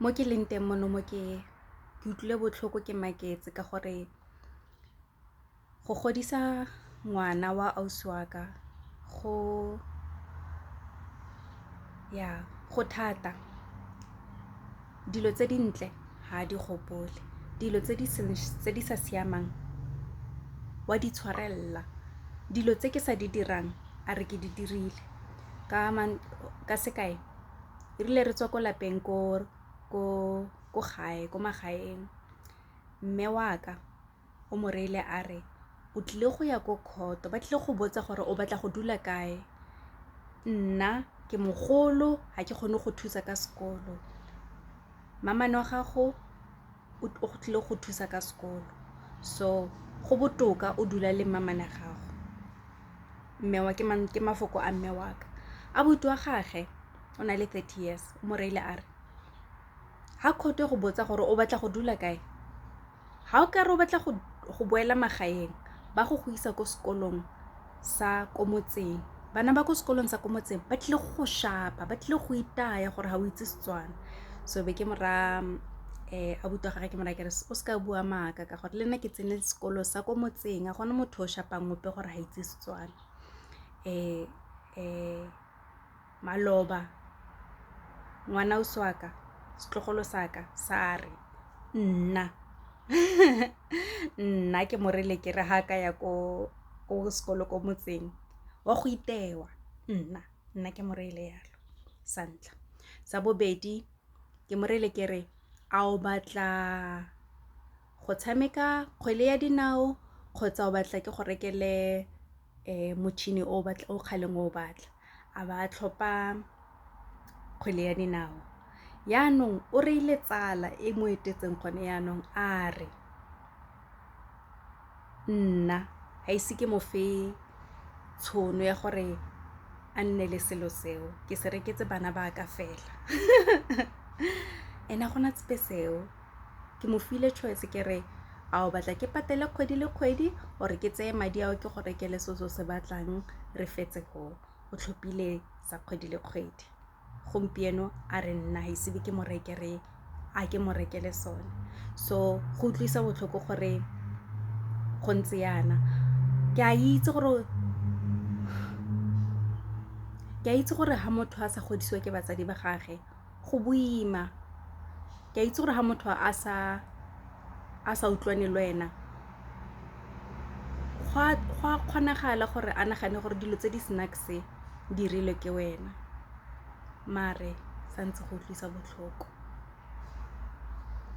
Mo ke leng teng mono mo ke utlwile botlhoko ke maketse ka gore go godisa ngwana wa ausi wa ka go thata. Dilo tse dintle ha di gopole, dilo tse di sa siamang wa di tshwarella. Dilo tse ke sa di dirang a re ke di dirile ka sekai rile re tswa ko lapeng ko gae ko magaeng. Mme wa ka o mo reile a re o tlile go ya ko court, ba tlile go botsa gore o batla go dula kae. Nna ke mogolo ha ke kgone go thusa ka sekolo, mamane wa gago o tlile go thusa ka sekolo, so go botoka o dula le mamane a gago. Mme wa ke mafoko a mme wa ka. Abuti wa gage o na le 30 years, o mo reile a re ha court go botsa gore o batla go dula kae, ha o ka re o batla go boela magaeng, ba go isa ko sekolong sa ko motseng. Bana ba ko sekolong sa ko motseng ba tlile go shapa, ba tlile go itaya gore ha o itse Setswana. So be ke mora abuti wa gage ke mora ke re o ska bua maaka ka gore le nna ke tsene sekolo sa ko motseng, a gona motho o shapang mope gore ha itse Setswana. Maloba ngwana ausi wa ka, setlogolo sa ka sa re nna nna ke morele ke re ha ka ya ko sekolo ko motseng wa go itewa. Nna ke morele yalo sa ntlha. Sa bobedi ke morele ke re a o batla go tshameka kgwele ya dinao kgotsa o batla ke go rekele motšhini o kgaleng o batla. A ba tlhopa kgwele ya dinao. Yaanong o reile tsala e mo etetseng gone yaanong a re nna ha ise ke mo fe tshono ya gore a nne le selo seo, ke se reketse bana ba ka fela. Ena gona tsepe seo ke mo file choice ke re a o batla ke patele kgwedi le kgwedi gore ke tseye madi ao ke go rekele se se batlang re fetse go o tlhopile sa kgwedi le kgwedi. Gompieno a re nna ha ise ke mo rekere a ke mo rekele sone. So go utlwisa botlhoko gore go ntse yana. Ke a itse gore ha motho a sa godisiwa ke batsadi ba gage go boima. Ke a itse gore ha motho a sa utlwane le wena go a kgonagala gore a nagane gore dilo tse di snacks di rilwe ke wena, mare sa ntse go utlwisa botlhoko.